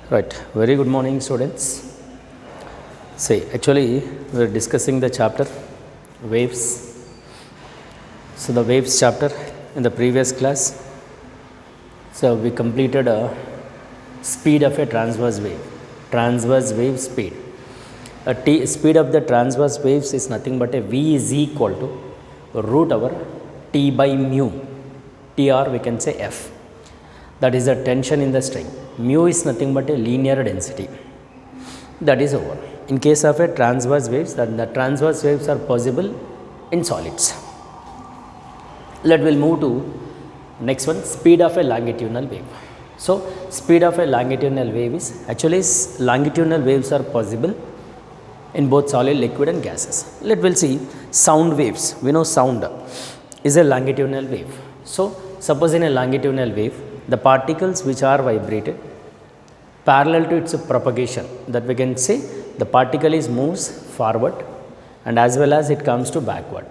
Right. Very good morning, students. See, actually, we are discussing the chapter waves. So, the waves chapter in the previous class. So, we completed a speed of a transverse wave speed. Speed of the transverse waves is nothing but a v is equal to root over t by mu. T or we can say f. That is the tension in the string. Mu is nothing but a linear density. That is over. In case of a transverse waves, then the transverse waves are possible in solids. Let we'll move to next one, speed of a longitudinal wave. So, speed of a longitudinal wave is actually longitudinal waves are possible in both solid, liquid and gases. Let we'll see sound waves. We know sound is a longitudinal wave. So, suppose in a longitudinal wave, the particles which are vibrated parallel to its propagation, that we can say the particle is moves forward and as well as it comes to backward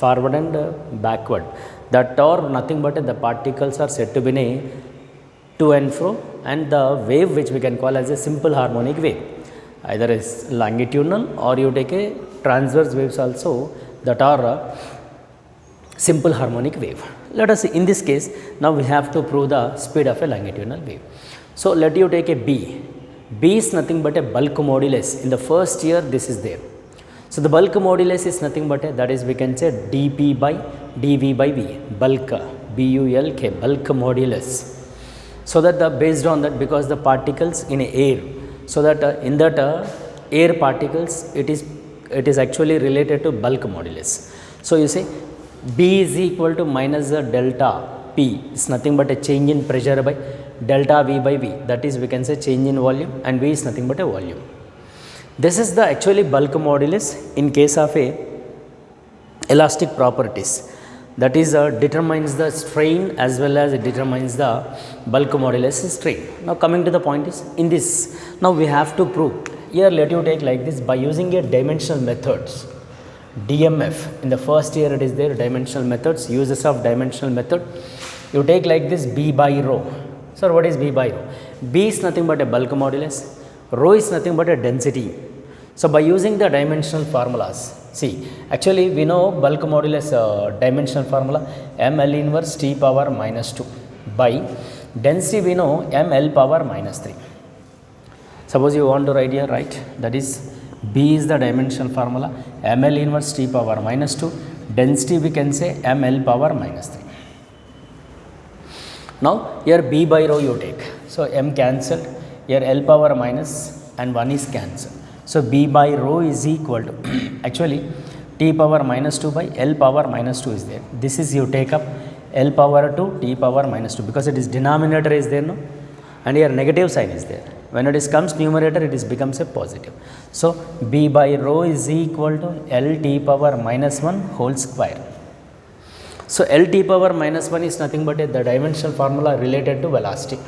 and backward, that are nothing but the particles are said to be a to and fro, and the wave which we can call as a simple harmonic wave, either is longitudinal or you take a transverse waves also that are a simple harmonic wave. Let us see, in this case now we have to prove the speed of a longitudinal wave. So, let you take a B. B is nothing but a bulk modulus. In the first year this is there. So, the bulk modulus is nothing but a, that is we can say dP by dV by V, bulk, B-U-L-K, bulk modulus. So, that based on that, because the particles in air, so that in that air particles it is actually related to bulk modulus. So, you say B is equal to minus the delta P is nothing but a change in pressure by delta V by V, that is we can say change in volume, and V is nothing but a volume. This is the actually bulk modulus in case of a elastic properties, that is determines the strain as well as it determines the bulk modulus strain. Now, coming to the point is in this, now we have to prove here, let you take like this by using a dimensional methods. DMF in the first year it is there, dimensional methods, uses of dimensional method. You take like this B by rho. Sir, what is B by rho? B is nothing but a bulk modulus, rho is nothing but a density. So, by using the dimensional formulas, see actually we know bulk modulus dimensional formula ml inverse T power minus 2 by density we know ml power minus 3. Suppose you want to write here, right, that is B is the dimensional formula, ml inverse T power minus 2, density we can say ml power minus 3. Now, here B by rho you take, so m cancelled, here L power minus and 1 is cancelled. So, B by rho is equal to actually T power minus 2 by L power minus 2 is there. This is you take up L power 2 T power minus 2, because it is denominator is there, no, and here negative sign is there. When it is comes numerator, it is becomes a positive. So, B by rho is equal to L T power minus 1 whole square. So, L T power minus 1 is nothing but the dimensional formula related to velocity.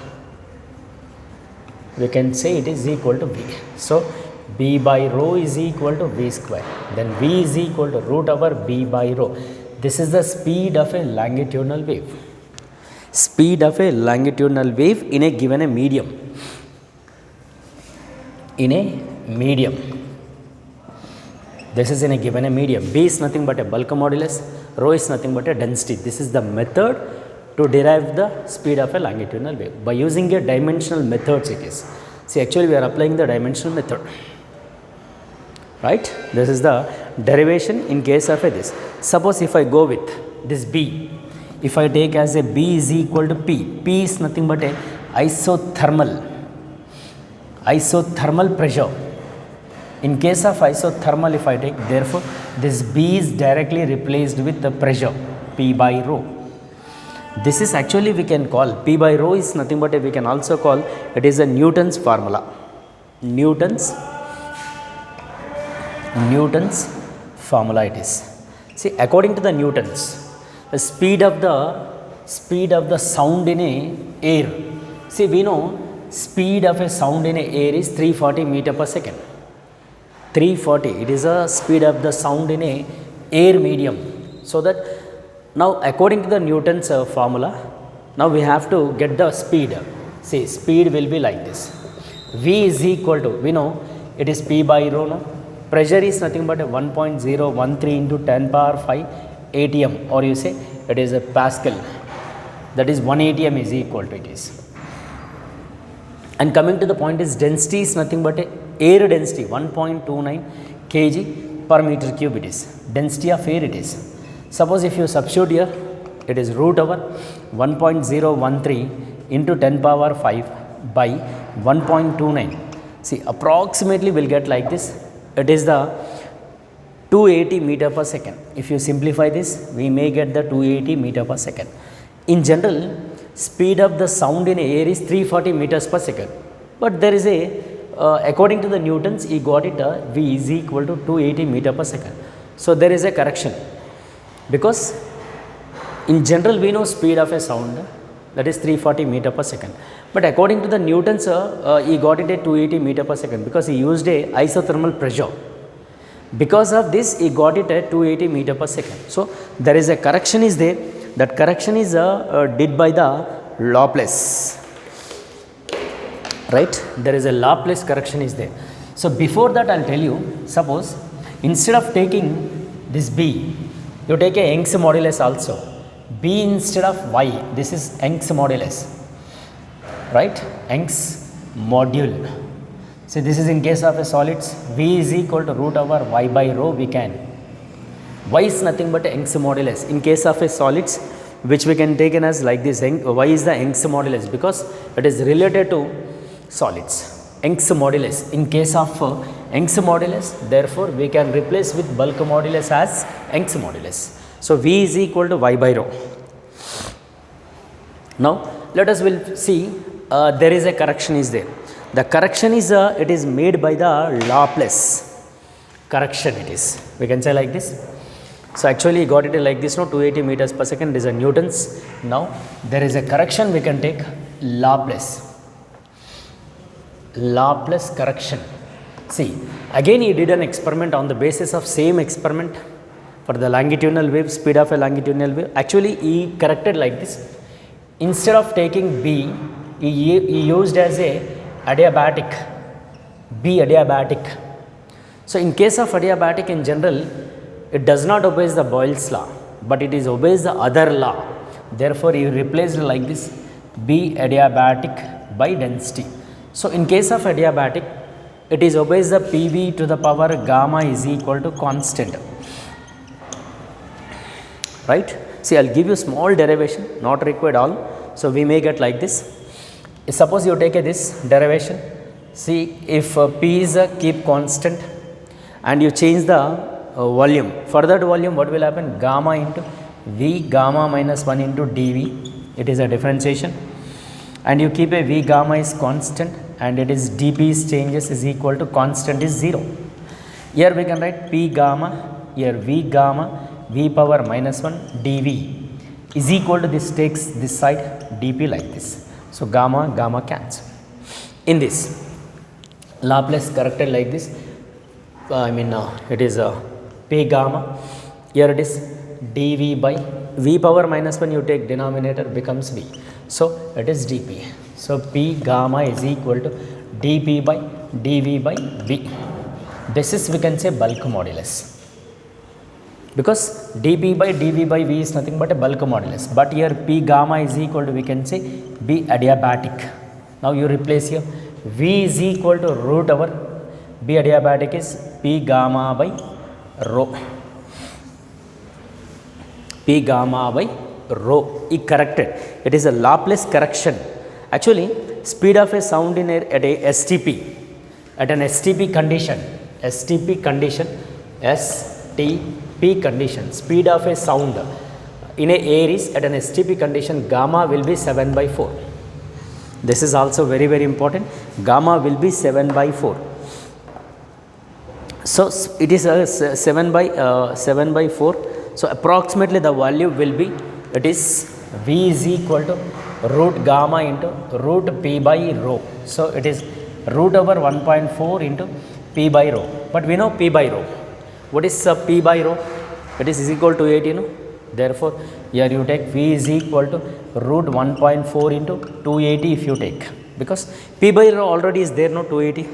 We can say it is equal to V. So, B by rho is equal to V square. Then V is equal to root over B by rho. This is the speed of a longitudinal wave. Speed of a longitudinal wave in a given a medium. In a medium, this is in a given a medium. B is nothing but a bulk modulus, rho is nothing but a density. This is the method to derive the speed of a longitudinal wave by using a dimensional methods it is. See, actually we are applying the dimensional method, right. This is the derivation in case of a this. Suppose if I go with this B, if I take as a B is equal to P is nothing but a isothermal pressure. In case of isothermal if I take, therefore, this B is directly replaced with the pressure P by rho. This is actually we can call P by rho is nothing but we can also call it is a Newton's formula. Newton's formula it is. See, according to the Newton's, the speed of the sound in a air. See, we know speed of a sound in a air is 340 meter per second. 340, it is a speed of the sound in a air medium. So, that now according to the Newton's formula, now we have to get the speed. See, speed will be like this. V is equal to, we know it is P by rho, no? Pressure is nothing but a 1.013 into 10 power 5 atm, or you say it is a Pascal, that is 1 atm is equal to it is. And coming to the point is density is nothing but a air density 1.29 kg per meter cube it is, density of air it is. Suppose if you substitute here, it is root over 1.013 into 10 power 5 by 1.29. See, approximately will get like this. It is the 280 meter per second. If you simplify this, we may get the 280 meter per second. In general, speed of the sound in air is 340 meters per second. But there is a, according to the Newtons, he got it V is equal to 280 meter per second. So there is a correction, because in general we know speed of a sound, that is 340 meter per second. But according to the Newtons, he got it at 280 meter per second, because he used a isothermal pressure. Because of this, he got it at 280 meter per second. So there is a correction is there. That correction is did by the Laplace, right? There is a Laplace correction is there. So before that, I'll tell you, suppose instead of taking this B, you take a Young's modulus also. B instead of Y, this is Young's modulus, right? Young's module. So this is in case of a solids, V is equal to root over Y by rho we can. Y is nothing but Young's modulus. In case of a solids, which we can take in as like this, Y is the Young's modulus, because it is related to solids. Young's modulus. In case of Young's modulus, therefore we can replace with bulk modulus as Young's modulus. So V is equal to Y by rho. Now let us will see there is a correction is there. The correction is it is made by the Laplace correction it is. We can say like this. So actually got it like this, no, 280 meters per second is a Newtons. Now there is a correction we can take Laplace. Laplace correction. See, again he did an experiment on the basis of same experiment for the longitudinal wave, speed of a longitudinal wave. Actually he corrected like this. Instead of taking B, he used as a adiabatic, B adiabatic. So in case of adiabatic in general, it does not obey the Boyle's law, but it is obeys the other law. Therefore he replaced like this, B adiabatic by density. So in case of adiabatic, it is obeys the PV to the power gamma is equal to constant, right? See, I'll give you small derivation, not required all. So we may get like this. Suppose you take this derivation. See, if P is keep constant and you change the volume, for that volume what will happen? Gamma into V gamma minus 1 into dV. It is a differentiation. And you keep a V gamma is constant, and it is dP's changes is equal to constant is 0. Here we can write P gamma, here V gamma, V power minus 1 dV is equal to this, takes this side dP like this. So gamma, gamma cancel. In this, Laplace corrected like this. It is P gamma, here it is dV by V power minus 1, you take denominator becomes V. So it is dP. So P gamma is equal to dP by dV by V. This is we can say bulk modulus, because dP by dV by V is nothing but a bulk modulus. But here P gamma is equal to, we can say, B adiabatic. Now you replace here, V is equal to root over, B adiabatic is P gamma by rho. P gamma by rho. He corrected. It is a Laplace correction. Actually, speed of a sound in air at a STP, at an STP condition, STP condition, STP condition, speed of a sound in a air is at an STP condition, gamma will be 7 by 4. This is also very, very important. Gamma will be 7 by 4. So it is a 7 by 4. So approximately the value will be, it is V is equal to root gamma into root P by rho. So it is root over 1.4 into P by rho. But we know P by rho. What is P by rho? It is equal to 80, no? Therefore, here you take V is equal to root 1.4 into 280 if you take. because P by rho already is there, no, 280.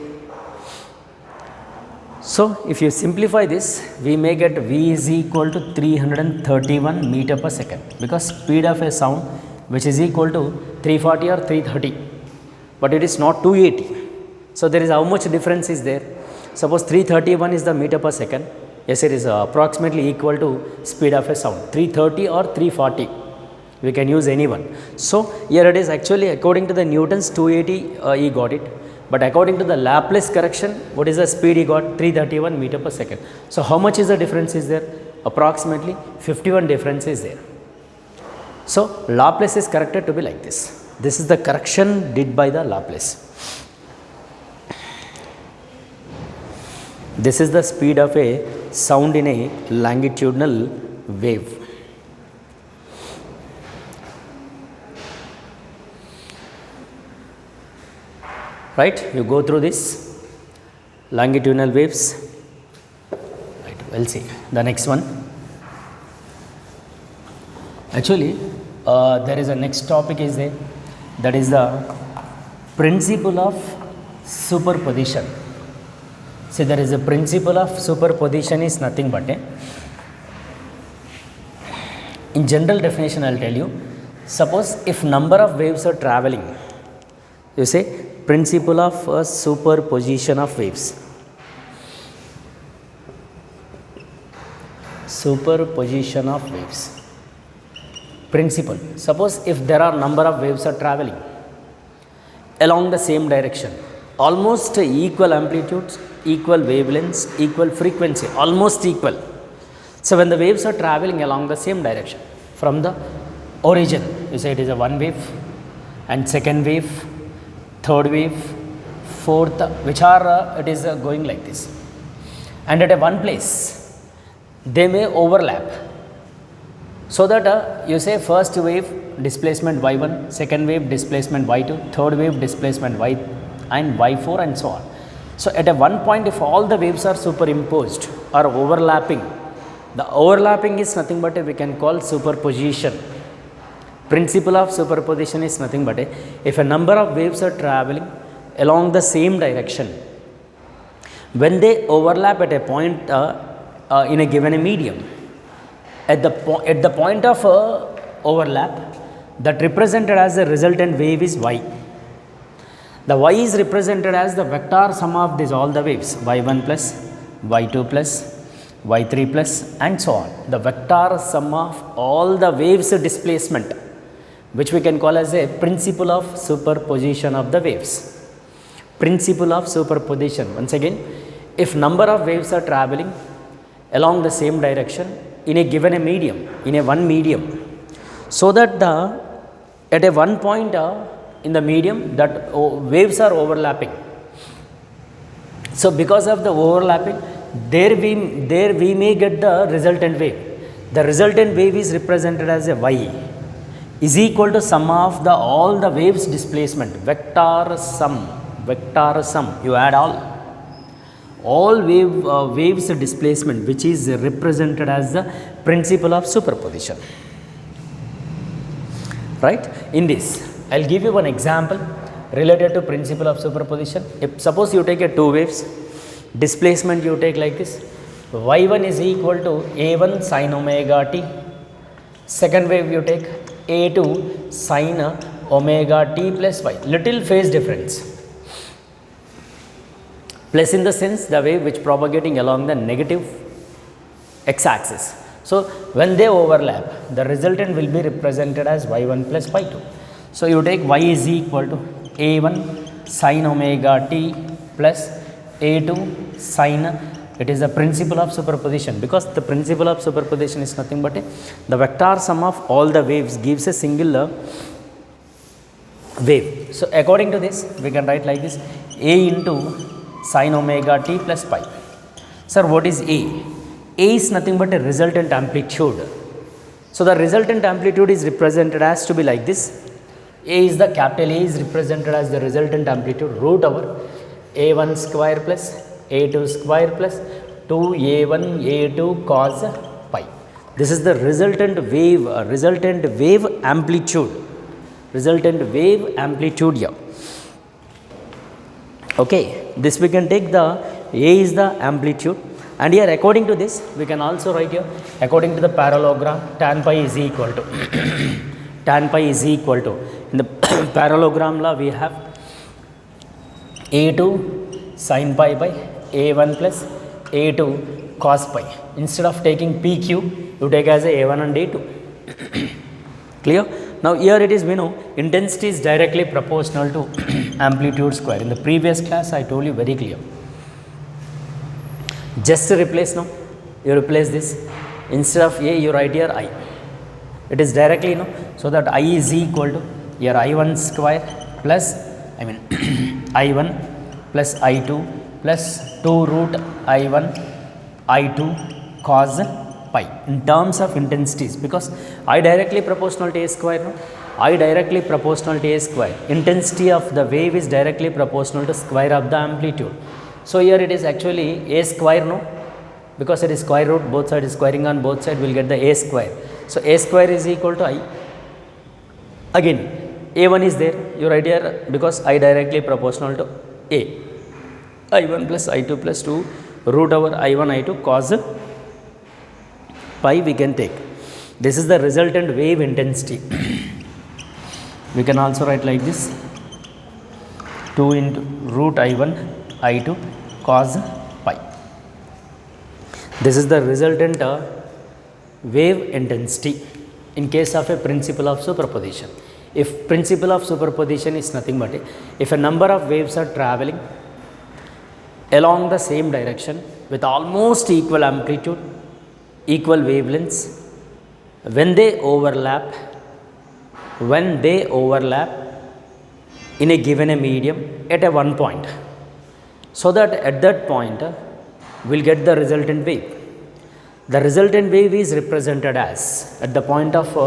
So if you simplify this, we may get V is equal to 331 meter per second, because speed of a sound which is equal to 340 or 330, but it is not 280. So there is how much difference is there? Suppose 331 is the meter per second. Yes, it is approximately equal to speed of a sound, 330 or 340. We can use any one. So here it is actually according to the Newton's 280 he got it, but according to the Laplace correction, what is the speed he got? 331 meter per second. So how much is the difference is there? Approximately 51 difference is there. So Laplace is corrected to be like this. This is the correction did by the Laplace. This is the speed of a sound in a longitudinal wave. Right, you go through this longitudinal waves. Right, we'll see the next one. Actually, there is a next topic is there, that is the principle of superposition. See, there is a principle of superposition is nothing but a, in general definition I will tell you, suppose if number of waves are traveling, you say principle of superposition of waves. Superposition of waves. Principle. Suppose if there are number of waves are traveling along the same direction, almost equal amplitudes, equal wavelengths, equal frequency, almost equal. So when the waves are traveling along the same direction from the origin, you say it is a one wave and second wave, third wave, fourth, which are it is going like this, and at a one place they may overlap, so that you say first wave displacement y1, second wave displacement y2, third wave displacement y and y4 and so on. So at a one point, if all the waves are superimposed or overlapping, the overlapping is nothing but we can call superposition. Principle of superposition is nothing but if a number of waves are traveling along the same direction, when they overlap at a point in a given medium, at the point of overlap, that represented as the resultant wave is y. The y is represented as the vector sum of these all the waves, y1 plus, y2 plus, y3 plus and so on. The vector sum of all the waves displacement, which we can call as a principle of superposition of the waves. Principle of superposition. Once again, if number of waves are traveling along the same direction in a given medium, in a one medium, so that at a one point in the medium that waves are overlapping. So because of the overlapping, there we may get the resultant wave. The resultant wave is represented as a y is equal to sum of the all the waves displacement, vector sum, you add all waves displacement, which is represented as the principle of superposition. Right? In this, I will give you one example related to principle of superposition. If suppose you take a two waves, displacement you take like this, y1 is equal to a1 sin omega t, second wave you take a2 sin omega t plus y, little phase difference, plus in the sense the wave which propagating along the negative x-axis. So when they overlap, the resultant will be represented as y1 plus y2. So you take y is equal to a1 sin omega t plus a2 sin, it is the principle of superposition, because the principle of superposition is nothing but the vector sum of all the waves gives a single wave. So according to this, we can write like this, a into sin omega t plus pi. Sir, what is A? A is nothing but a resultant amplitude. So the resultant amplitude is represented as to be like this. A is the capital A is represented as the resultant amplitude root over a1 square plus a2 square plus 2a1 a2 cos pi. This is the resultant wave amplitude. Resultant wave amplitude here. Okay, this we can take the A is the amplitude, and here according to this we can also write here according to the parallelogram tan pi is equal to tan pi is equal to, in the parallelogram law we have A2 sin pi by A1 plus A2 cos pi. Instead of taking PQ, you take as A1 and A2. Clear? Now here it is, we know intensity is directly proportional to amplitude square. In the previous class I told you very clear. Just replace now, you replace this, instead of A you write here I. It is directly, so that I is equal to here I1 square plus I1 plus I2 plus 2 root I1 I2 cos pi in terms of intensities, because I directly proportional to A square. I directly proportional to A square. Intensity of the wave is directly proportional to square of the amplitude. So here it is actually A square, because it is square root, both sides is squaring on both sides, will get the A square. So A square is equal to I. Again A1 is there, you write here because I directly proportional to A. I1 plus I2 plus 2 root over I1 I2 cos pi we can take. This is the resultant wave intensity. We can also write like this, 2 into root I1 I2 cos pi. This is the resultant wave intensity in case of a principle of superposition. If principle of superposition is nothing but if a number of waves are traveling along the same direction with almost equal amplitude, equal wavelengths, when they overlap in a given medium at a one point, so that at that point we'll get the resultant wave. The resultant wave is represented as at the point of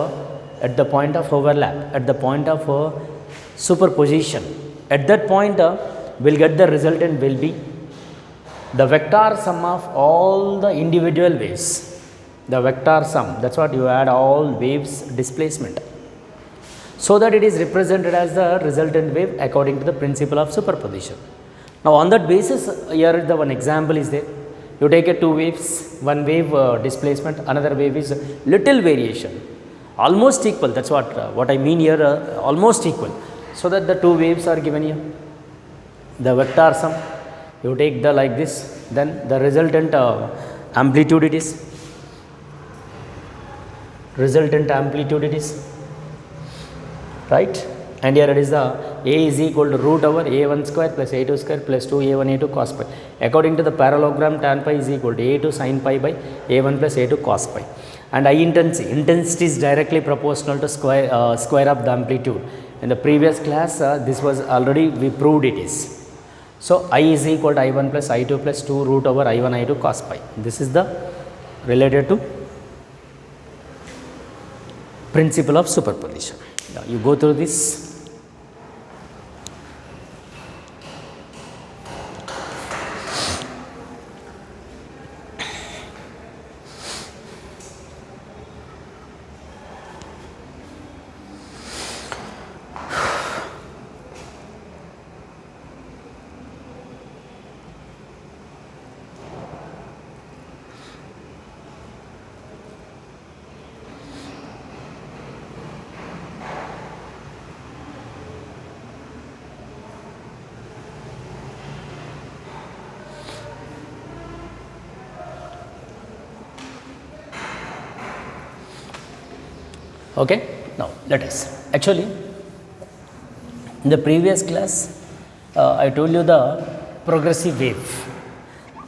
overlap, at the point of superposition. At that point we'll get the resultant will be the vector sum of all the individual waves. The vector sum, that's what you add all waves displacement, so that it is represented as the resultant wave according to the principle of superposition. Now on that basis, here the one example is there. You take a two waves, one wave displacement, another wave is little variation, almost equal. That's what I mean here, almost equal, so that the two waves are given here. The vector sum, you take the like this, then the resultant amplitude it is, right? And here it is the A is equal to root over A1 square plus A2 square plus 2 A1 A2 cos pi. According to the parallelogram, tan pi is equal to A2 sin pi by A1 plus A2 cos pi. And I intensity is directly proportional to square of the amplitude. In the previous class, this was already we proved it is. So I is equal to I1 plus I2 plus 2 root over I1 I2 cos pi. This is the related to principle of superposition. Now you go through this. Okay, now let us actually in the previous class I told you the progressive wave.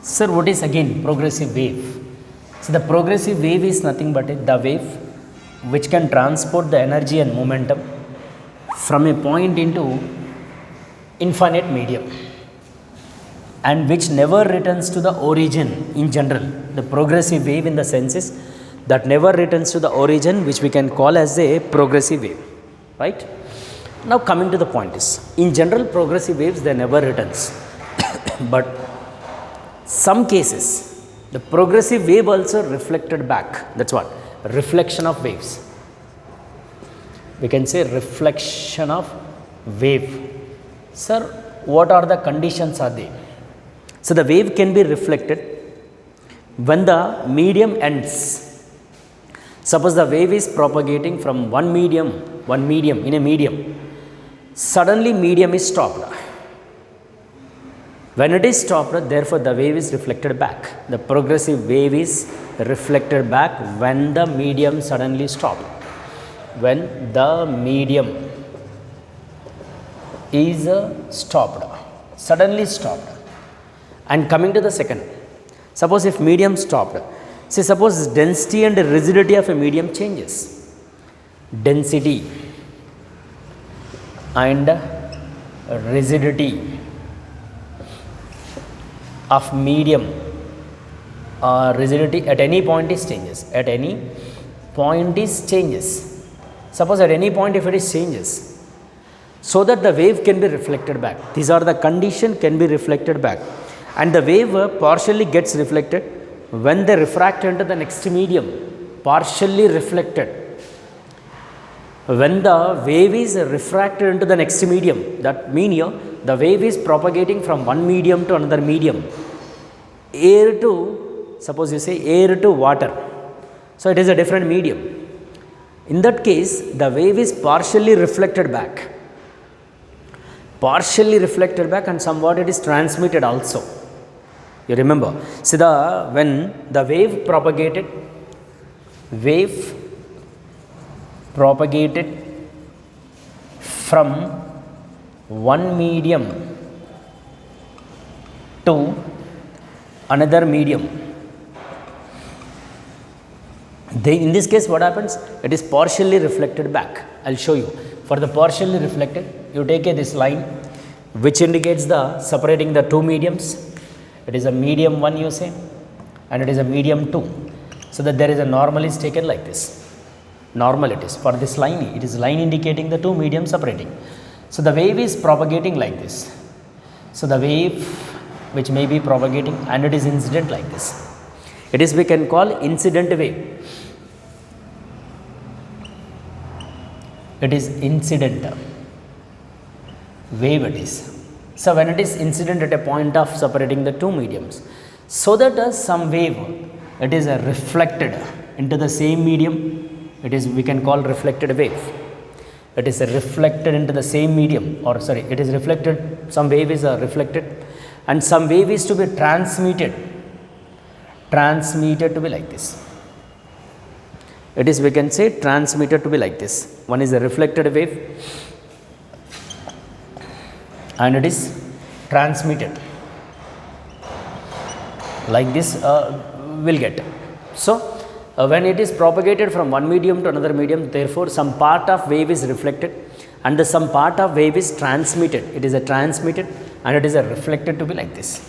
Sir, what is again progressive wave? So the progressive wave is nothing but the wave which can transport the energy and momentum from a point into infinite medium and which never returns to the origin in general. The progressive wave in the sense is that never returns to the origin, which we can call as a progressive wave, right? Now coming to the point is, in general progressive waves they never returns, but some cases the progressive wave also reflected back. That's what reflection of waves. We can say reflection of wave. Sir, what are the conditions are they? So the wave can be reflected when the medium ends. Suppose the wave is propagating from one medium in a medium. Suddenly medium is stopped. When it is stopped, therefore the wave is reflected back. The progressive wave is reflected back when the medium suddenly stopped. When the medium is stopped, suddenly stopped. And coming to the second, suppose if medium stopped, say suppose density and rigidity of a medium changes. Density and rigidity of medium, rigidity at any point is changes. At any point is changes. Suppose at any point if it is changes, so that the wave can be reflected back. These are the condition can be reflected back. And the wave partially gets reflected when they refract into the next medium. Partially reflected. When the wave is refracted into the next medium, that means here the wave is propagating from one medium to another medium. Air to, suppose you say air to water. So it is a different medium. In that case, the wave is partially reflected back. Partially reflected back and somewhat it is transmitted also. You remember, see when the wave propagated from one medium to another medium. In this case what happens? It is partially reflected back. I will show you. For the partially reflected, you take this line which indicates the separating the two mediums. It is a medium 1 you say and it is a medium 2. So that there is a normal is taken like this. Normal it is. For this line, it is line indicating the two mediums separating. So the wave is propagating like this. So the wave which may be propagating and it is incident like this. It is we can call incident wave. It is incident wave it is. So when it is incident at a point of separating the two mediums, so that some wave it is reflected into the same medium, it is we can call reflected wave. It is reflected into the same medium, or sorry, it is reflected, some wave is reflected and some wave is to be transmitted to be like this. It is we can say transmitted to be like this. One is a reflected wave and it is transmitted like this will get. So when it is propagated from one medium to another medium, therefore some part of wave is reflected and some part of wave is transmitted. It is a transmitted and it is a reflected to be like this.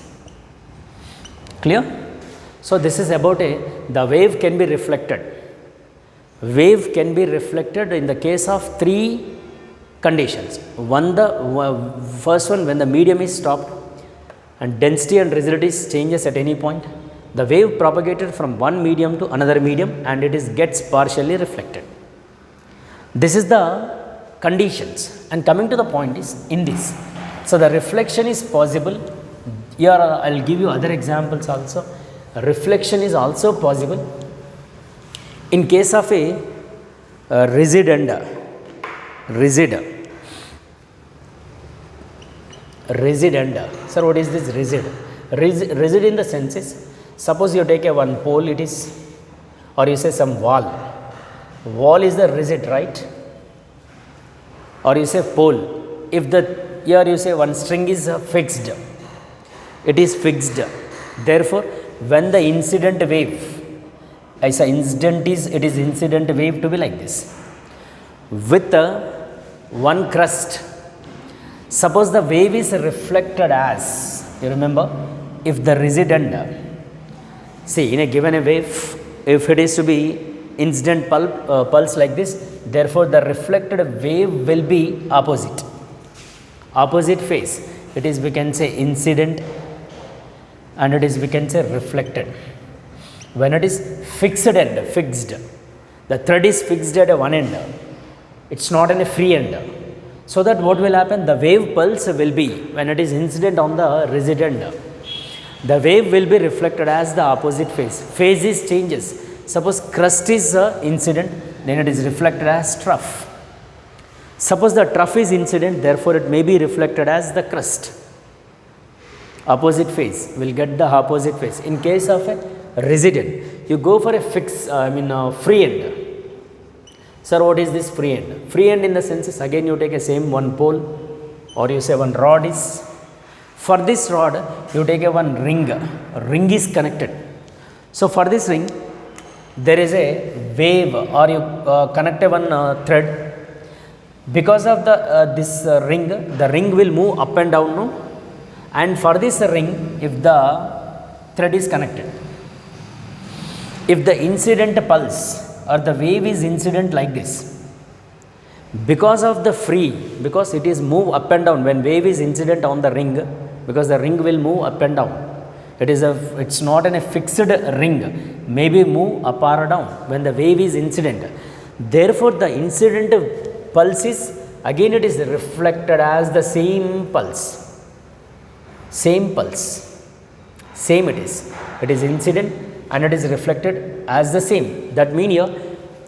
Clear? So this is about the wave can be reflected. Wave can be reflected in the case of three conditions. One, the first one, when the medium is stopped and density and rigidity changes at any point, the wave propagated from one medium to another medium and it is gets partially reflected. This is the conditions, and coming to the point is in this. So the reflection is possible. Here I will give you other examples also. Reflection is also possible in case of a rigid end. Sir, what is this rigid? Rigid in the sense is, suppose you take a one pole, it is, or you say some wall. Wall is the rigid, right? Or you say pole. If the here you say one string is fixed, it is fixed. Therefore, when the incident wave, I say incident is, it is incident wave to be like this. With one crust, suppose the wave is reflected as, you remember, if the rigid end, see in a given a wave, if it is to be incident pulse like this, therefore the reflected wave will be opposite phase. It is we can say incident and it is we can say reflected. When it is fixed end, fixed, the thread is fixed at one end, it is not in a free end. So that what will happen? The wave pulse will be, when it is incident on the resident, the wave will be reflected as the opposite phase. Phases changes. Suppose crust is incident, then it is reflected as trough. Suppose the trough is incident, therefore it may be reflected as the crust. Opposite phase will get the opposite phase. In case of a resident, you go for a free end. Sir, what is this free end? Free end in the sense is, again you take a same one pole, or you say one rod is. For this rod, you take a one ring. A ring is connected. So for this ring, there is a wave, or you connect a one thread. Because of the this ring, the ring will move up and down. No? And for this ring, if the thread is connected, if the incident pulse or the wave is incident like this, because of the free, because it is move up and down, when wave is incident on the ring, because the ring will move up and down, it's not in a fixed ring, maybe move up or down when the wave is incident. Therefore the incident pulse is, again it is reflected as the same pulse, same it is incident and it is reflected as the same. That means here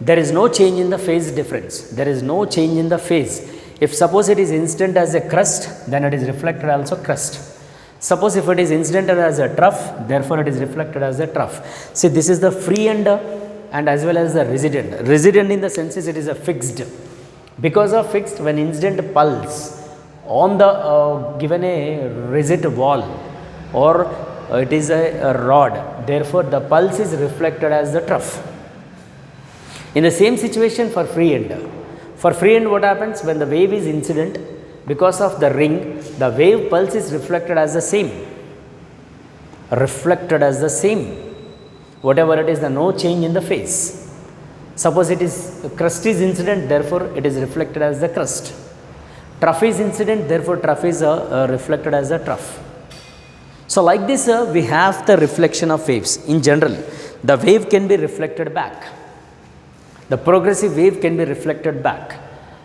there is no change in the phase difference, there is no change in the phase. If suppose it is incident as a crust, then it is reflected also crust. Suppose if it is incident as a trough, therefore it is reflected as a trough. See, this is the free end and as well as the resident. Resident in the sense is it is a fixed. Because of fixed, when incident pulse on the given a rigid wall, or it is a rod, therefore the pulse is reflected as the trough. In the same situation for free end. For free end, what happens? When the wave is incident, because of the ring, the wave pulse is reflected as the same. Reflected as the same. Whatever it is, the no change in the phase. Suppose it is crust is incident, therefore it is reflected as the crust. Trough is incident, therefore trough is reflected as the trough. So like this, we have the reflection of waves. In general, the wave can be reflected back. The progressive wave can be reflected back.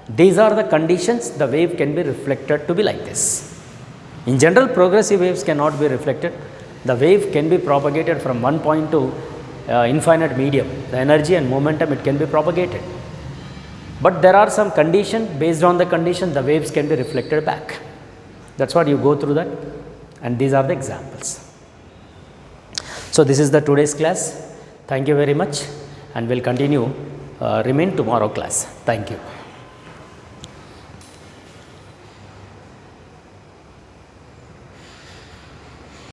These are the conditions the wave can be reflected to be like this. In general, progressive waves cannot be reflected. The wave can be propagated from one point to infinite medium. The energy and momentum, it can be propagated. But there are some conditions, based on the condition, the waves can be reflected back. That's what you go through that. And these are the examples. So this is the today's class. Thank you very much, and we'll continue remain tomorrow class. Thank you.